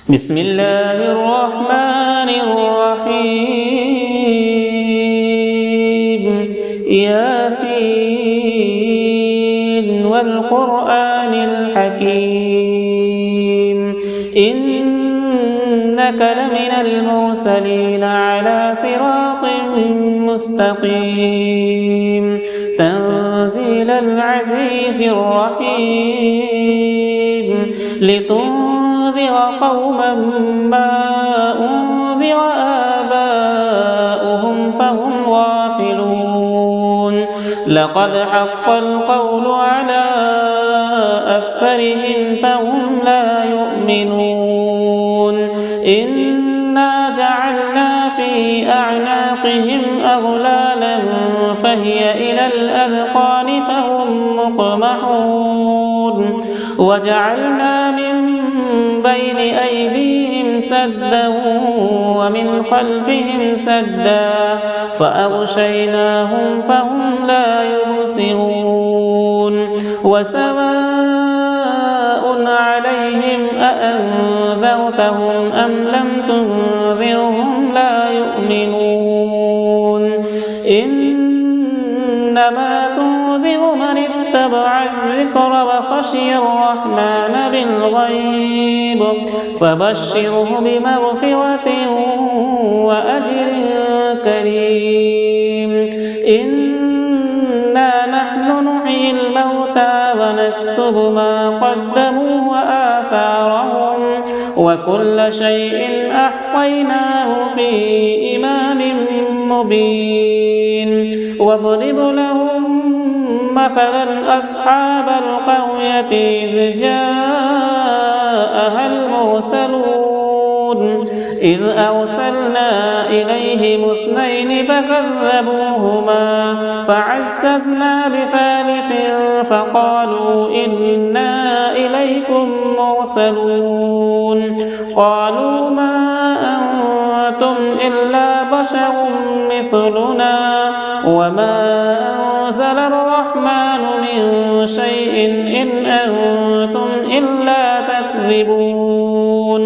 بسم الله الرحمن الرحيم ياسين والقرآن الحكيم إنك لمن المرسلين على صراط مستقيم تنزيل العزيز الرحيم لتنذر قوما ما أنذر آباؤهم فهم غافلون لقد حق القول على أكثرهم فهم لا يؤمنون إنا جعلنا في أعناقهم أغلالا فهي إلى الأذقان فهم مقمحون وجعلنا من بين أيديهم سدا ومن خلفهم سدا فأغشيناهم فهم لا يبصرون وسواء عليهم أأنذرتهم أم لم تنذرهم لا يؤمنون إنما تنذر من اتبع الذكر وخشي الرحمن بالغيب فبشره بمغفرة وأجر كريم إنا نحن نحيي الموتى ونكتب ما قدموا وآثارهم وكل شيء أحصيناه في إمام مبين واضرب لهم مثلا أصحاب القرية إذ جاءها المرسلون إذ أرسلنا إليهم اثنين فكذبوهما فعززنا بثالث فقالوا إنا إليكم مرسلون قالوا ما أنتم إلا بشر مثلنا وما أنزل الرحمن من شيء إن أنتم إلا تكذبون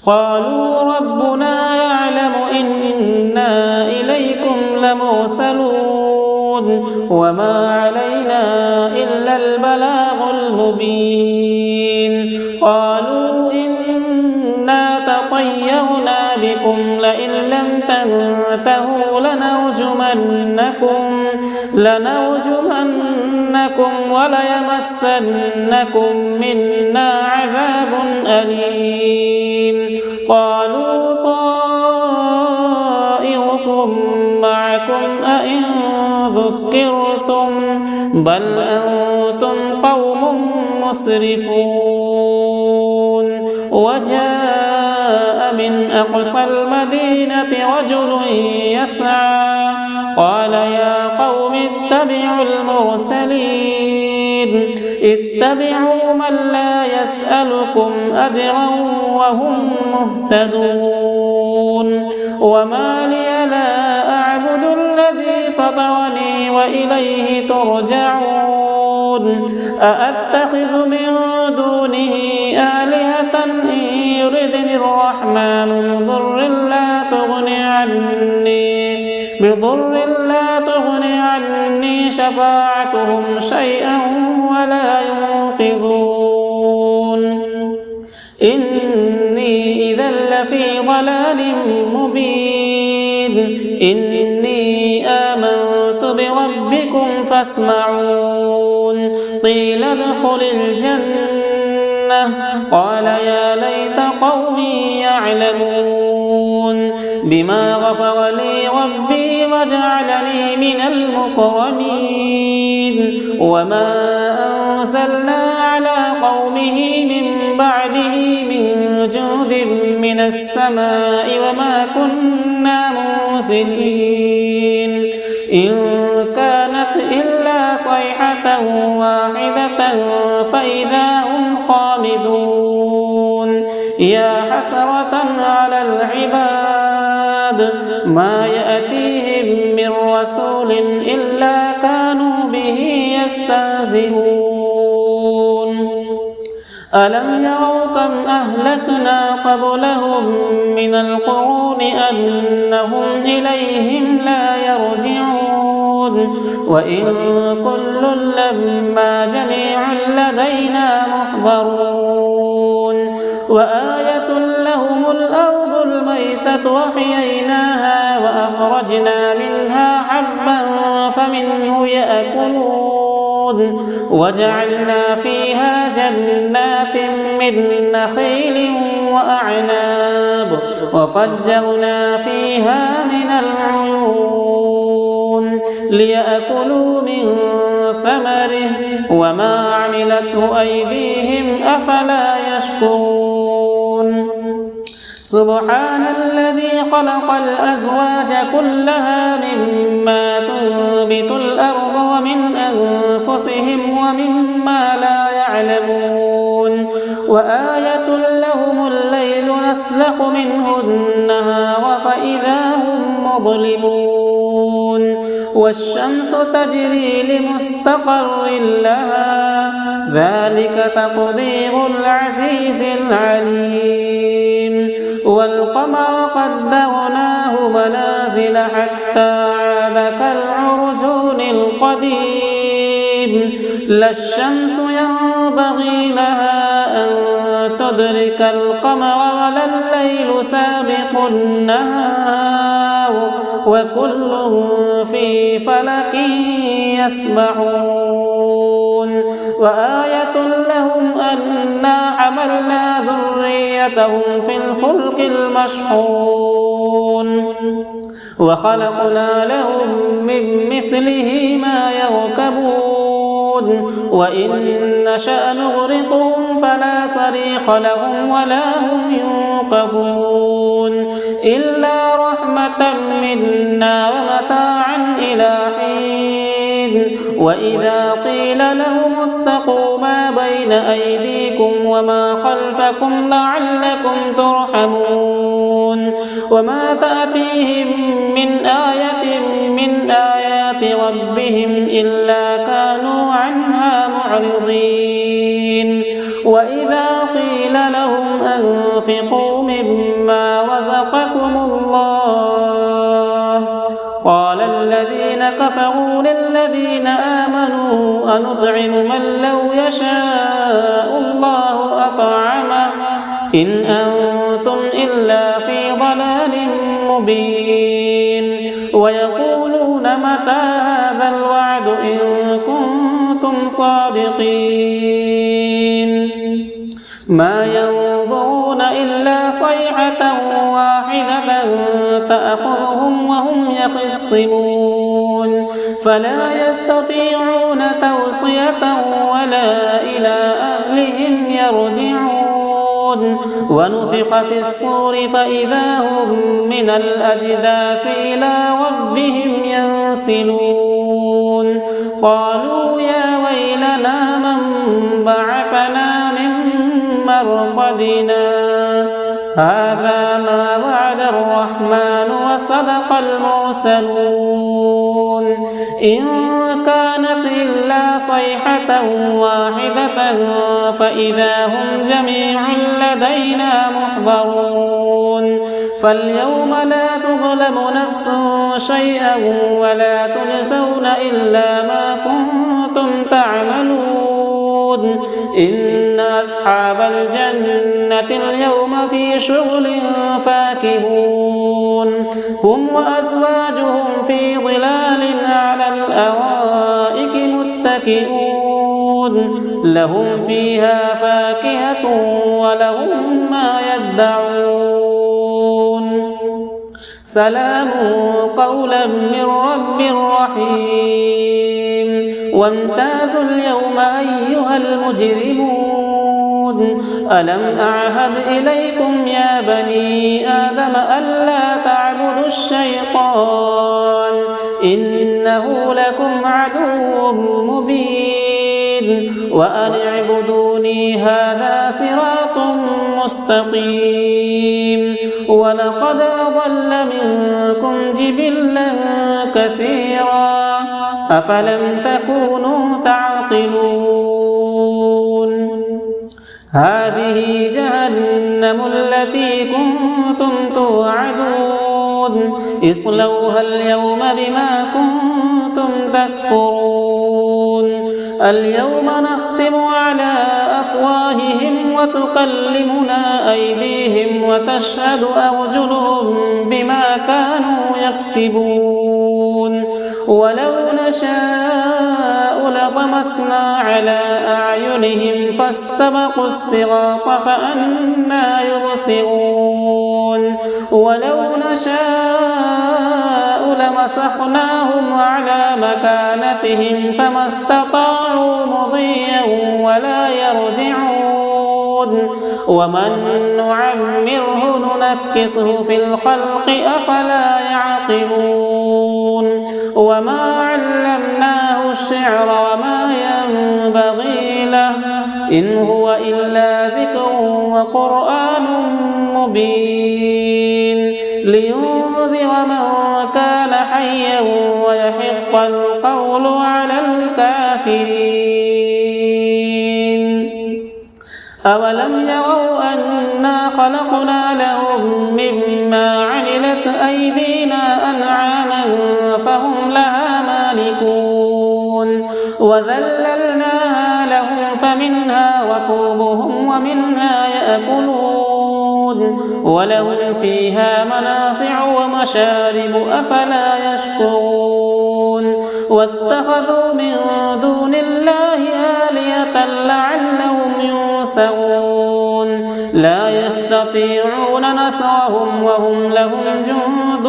قالوا ربنا يعلم إنا إليكم لمرسلون وما علينا إلا البلاغ المبين قالوا إنا تطيرنا بكم لئن لم تنتهوا لنرجمنكم وليمسنكم منا عذاب أليم قالوا طائركم معكم أئن ذكرتم بل أنتم قوم مسرفون وجاء من أقصى المدينة رجل يسعى قال يا قوم اتبعوا المرسلين اتبعوا من لا يسألكم أجرا وهم مهتدون وما لي لا أعبد الذي فطرني وإليه ترجعون أأتخذ من دونه آلهة إن يردني الرحمن بضر لا تغني عني شفاعتهم شيئا ولا ينقذون إني إذا لفي ضلال مبين إني آمنت بربكم فاسمعون قيل ادخل الجنة قال يا ليت قومي يعلمون بما غفر لي ربي وجعلني من المكرمين وما أنزلنا على قومه من بعده من جود من السماء وما كنا منزلين إن كانت إلا صيحة واحدة فإذا هم خامدون يا حسرة على العباد ما يأتيهم من رسول إلا كانوا به يستهزئون ألم يروا كم أهلكنا قبلهم من القرون أنهم إليهم لا يرجعون وإن كل لما جميع لدينا محضرون وآية لهم الأرض الميتة وحييناها وأخرجنا منها حبا فمنه يأكلون وجعلنا فيها جنات من نخيل وأعناب وفجرنا فيها من العيون ليأكلوا من ثمره وما عملته أيديهم أفلا يشكرون سبحان الذي خلق الأزواج كلها مما تنبت الأرض ومن أنفسهم ومما لا يعلمون وآية لهم الليل نسلخ منه النهار فإذا هم مظلمون والشمس تجري لمستقر لها ذلك تقدير العزيز العليم والقمر قدرناه منازل حتى عاد كالعرجون القديم لا الشمس ينبغي لها أن تدرك القمر ولا الليل سابق النهار وكل في فلك يسبحون وآية لهم أنا حملنا ذريتهم في الفلك المشحون وخلقنا لهم من مثله ما يركبون وإن نشأ نغرقهم فلا صريخ لهم ولا هم ينقذون إلا رحمة منا ومتاعا إلى حين وإذا قيل لهم اتقوا ما بين أيديكم وما خلفكم لعلكم ترحمون وما تأتيهم من آية من آيات ربهم إلا كانوا عنها معرضين وإذا قيل لهم أنفقوا مما رزقكم الله قال الذين كفروا للذين آمنوا أنطعم من لو يشاء الله أطعمه إن أنتم إلا في ضلال مبين ويقولون متى هذا الوعد إن كنتم صادقين ما ينظرون إلا صيحة واحدة تأخذهم وهم يخصمون فلا يستطيعون توصية ولا إلى أهلهم يرجعون ونفخ في الصور فإذا هم من الأجداث إلى ربهم ينسلون قالوا يا ويلنا من بعثنا من مرقدنا هذا ما وعد الرحمن وصدق المرسلون إن كانت إلا صيحة واحدة فإذا هم جميع لدينا محضرون فاليوم لا تظلم نفس شيئا ولا تجزون إلا ما كنتم تعملون إن أصحاب الجنة اليوم في شغل فاكهون هم وأزواجهم في ظلال على الأرائك متكئون لهم فيها فاكهة ولهم ما يدعون سلام قولا من رب رحيم وامتازوا اليوم أيها المجرمون ألم أعهد إليكم يا بني آدم ألا تعبدوا الشيطان إنه لكم عدو مبين وأن اعبدوني هذا صراط مستقيم ولقد أضل منكم جبلا كثيرا أفلم تكونوا تعقلون هذه جهنم التي كنتم توعدون اصلوها اليوم بما كنتم تكفرون اليوم نختم على أفواههم وتكلمنا أيديهم وتشهد أرجلهم بما كانوا يكسبون ولو نشاء لطمسنا على أعينهم فاستبقوا الصراط فأنى يبصرون ولو نشاء لمسخناهم على مكانتهم فما استطاعوا مضيا ولا يرجعون ومن نعمره ننكسه في الخلق أفلا يعقلون وما علمناه الشعر وما ينبغي له إن هو إلا ذكر وقرآن مبين لينذر من كان حيا ويحق القول على الكافرين أولم يروا أنا خلقنا لهم مما عملت أيدينا أنعاما فهم لها مالكون وذللناها لهم فمنها ركوبهم ومنها يأكلون ولهم فيها منافع ومشارب أفلا يشكرون واتخذوا من دون الله آلهة لعلهم ينصرون لا يستطيعون نصرهم وهم لهم جند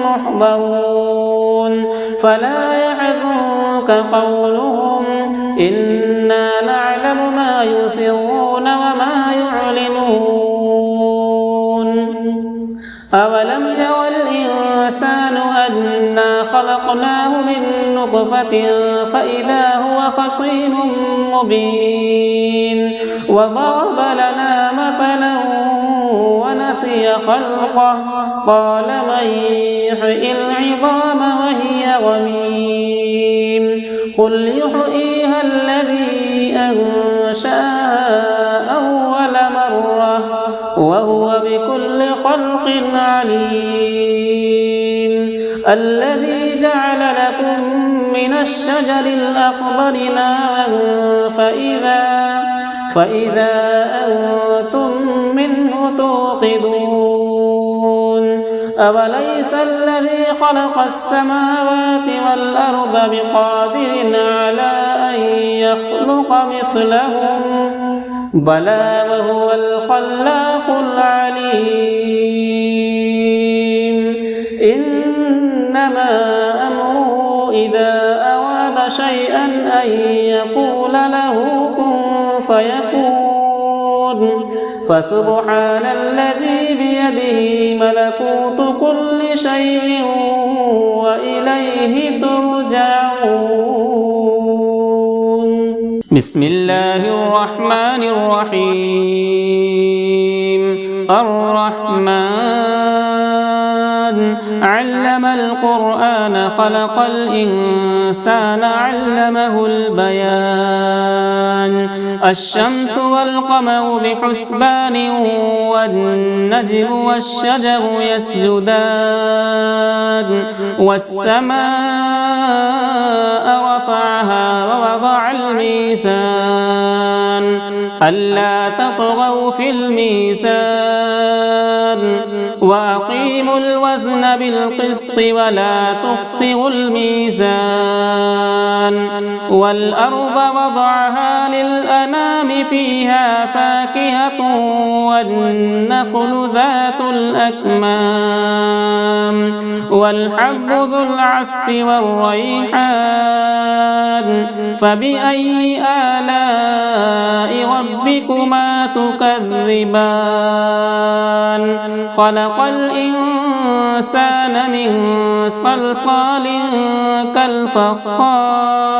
محضرون فلا يحزنك قولهم إنا نعلم ما يسرون وما يعلنون أولم ير الإنسان أنا خلقناه من نطفة فإذا هو خصيم مبين وضرب لنا مثلا ونسي خلقه قال من يحيي العظام وهي رميم قل يحييها الذي أنشأها أول مرة وهو بكل خلق عليم الذي جعل لكم من الشجر الأخضر نارا فإذا أنتم منه توقدون أوليس الذي خلق السماوات والأرض بقادر على أن يخلق مثلهم بلى وهو الخلاق العليم إنما أمره إذا أراد شيئا أن يقول له كن فيكون فسبحان الذي بيده ملكوت كل شيء وإليه ترجعون بسم الله الرحمن الرحيم الرحمن علم القرآن خلق الإنسان علمه البيان الشمس والقمر بحسبان والنجم والشجر يسجدان والسماء رفعها ووضع الميزان ألا تطغوا في الميزان وأقيموا الوزن بالقسط ولا تخسروا الميزان والأرض وضعها للأنام فيها فاكهة والنخل ذات الأكمام والحب ذو العصف والريحان فبأي آلاء ربكما تكذبان خلق الإنسان من صلصال كالفخار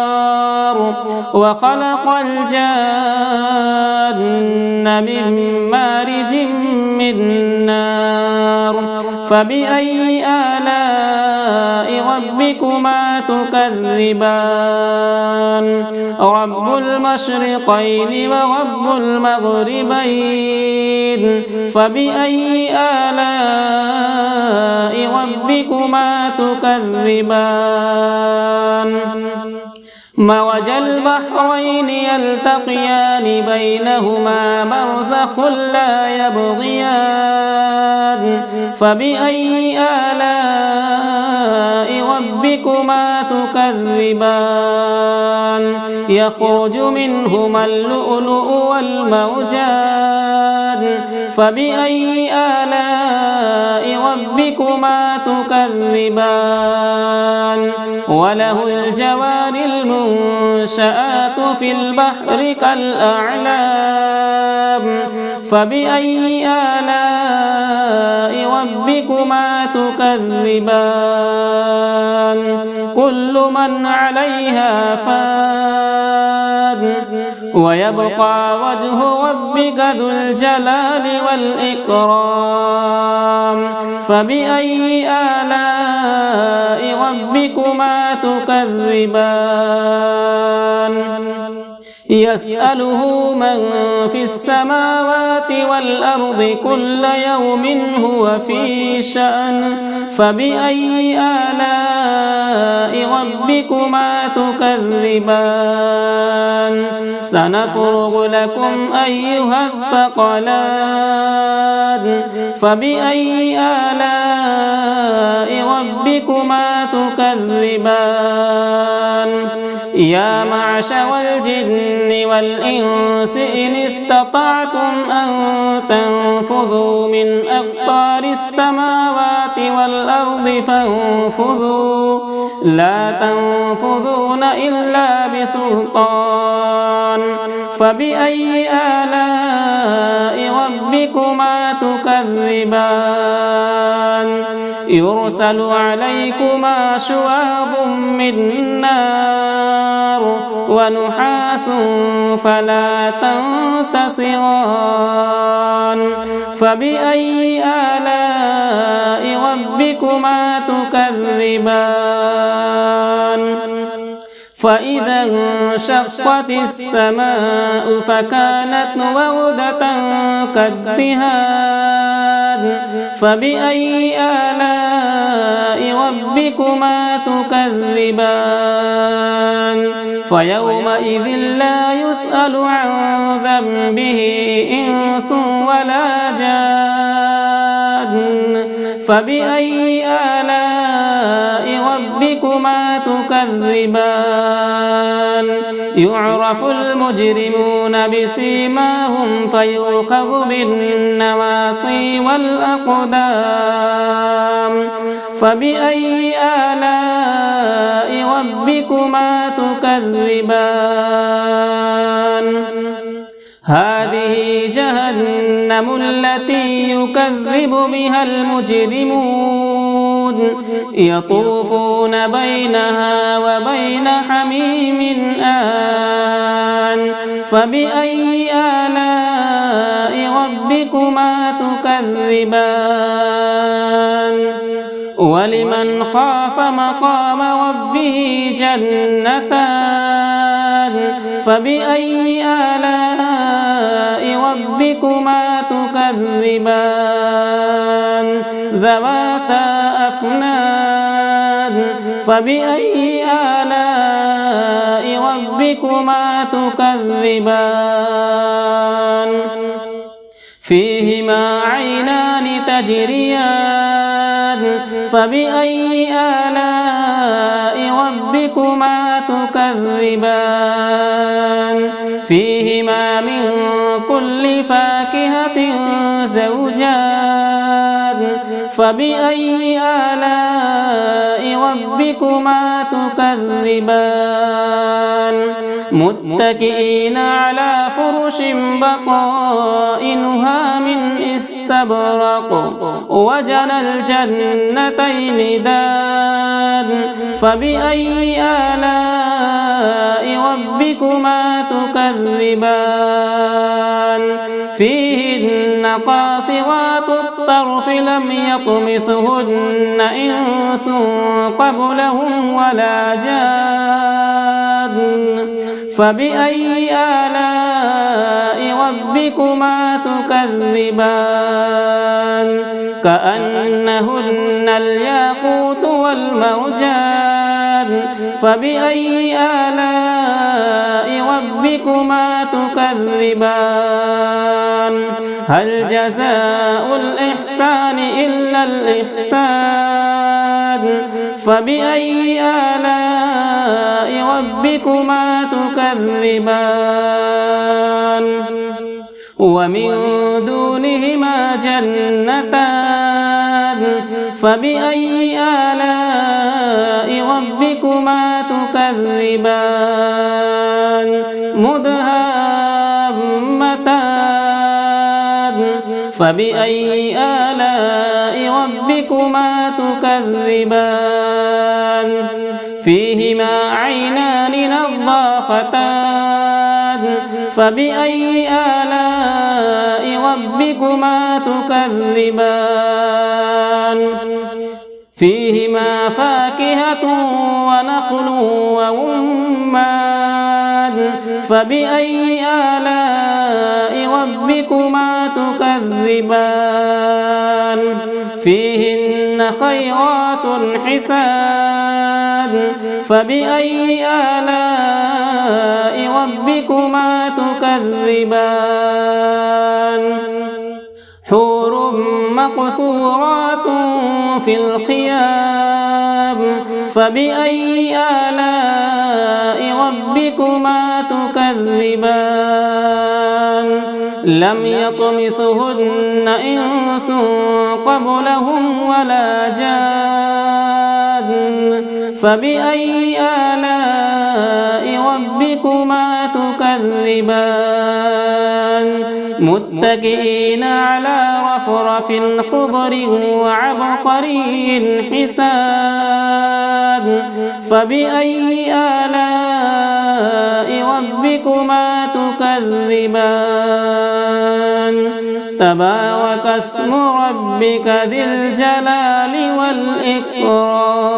وخلق الجان من مارج من نار فبأي آلاء ربكما تكذبان رب المشرقين ورب المغربين فبأي آلاء ربكما تكذبان مرج البحرين يلتقيان بينهما برزخ لا يبغيان فبأي آلاء ربكما تكذبان يخرج منهما اللؤلؤ والمرجان فبأي آلاء ربكما تكذبان وله الجوار المنشآت في البحر كالأعلام فبأي آلاء ربكما تكذبان كل من عليها فان ويبقى وجه ربك ذو الجلال والإكرام فبأي آلاء ربكما تكذبان يسأله من في السماوات والأرض كل يوم هو في شأن فبأي آلاء ربكما تكذبان سنفرغ لكم أيها الثقلان فبأي آلاء ربكما تكذبان يا معشر الجن والإنس إن استطعتم أن تنفذوا من أقطار السماوات والأرض فانفذوا لا تنفذون إلا بسلطان فبأي آلاء ربكما تكذبان يرسل عليكما شواظ من نار ونحاس فلا تنتصران فبأي آلاء ربكما تكذبان فإذا انشقت السماء فكانت وردة كالدهان فبأي آلاء ربكما تكذبان فيومئذ لا يسأل عن ذنبه إنس ولا جان فبأي آلاء ربكما تكذبان يعرف المجرمون بسيماهم فيؤخذ بالنواصي والأقدام فبأي آلاء ربكما تكذبان هذه جهنم التي يكذب بها المجرمون يطوفون بينها وبين حميم آن فبأي آلاء ربكما تكذبان ولمن خاف مقام ربه جنتان فبأي آلاء ربكما تكذبان ذواتا أفنان فبأي آلاء ربكما تكذبان فيهما عينان تجريان فبأي آلاء ربكما تكذبان فيهما من كل فاكهة زوجان فبأي آلاء ربكما تكذبان متكئين على فرش بطائنها من استبرق وجنى الجنتين دان فبأي آلاء ربكما تكذبان فيهن فيهن قاصرات الطرف لم يطمثهن إنس قبلهم ولا جان فبأي آلاء ربكما تكذبان كأنهن الياقوت والمرجان فبأي آلاء ربكما تكذبان هل جزاء الإحسان إلا الإحسان فبأي آلاء ربكما تكذبان ومن دونهما جنتان فبأي آلاء ربكما تكذبان مدهامتان فبأي آلاء ربكما تكذبان فيهما عينان نضاختان فبأي آلاء ربكما تكذبان فيهما فاكهة ونخل ورمان فبأي آلاء ربكما تكذبان فيهن خيرات حسان فبأي آلاء ربكما تكذبان حور مقصورات في الخيام فبأي آلاء ربكما تكذبان لم يطمثهن إنس قبلهم ولا جان فبأي آلاء ربكما تكذبان متكئين على رفرف خضر وعبقري حسان فبأي آلاء ربكما تكذبان تبارك اسم ربك ذي الجلال والإكرام.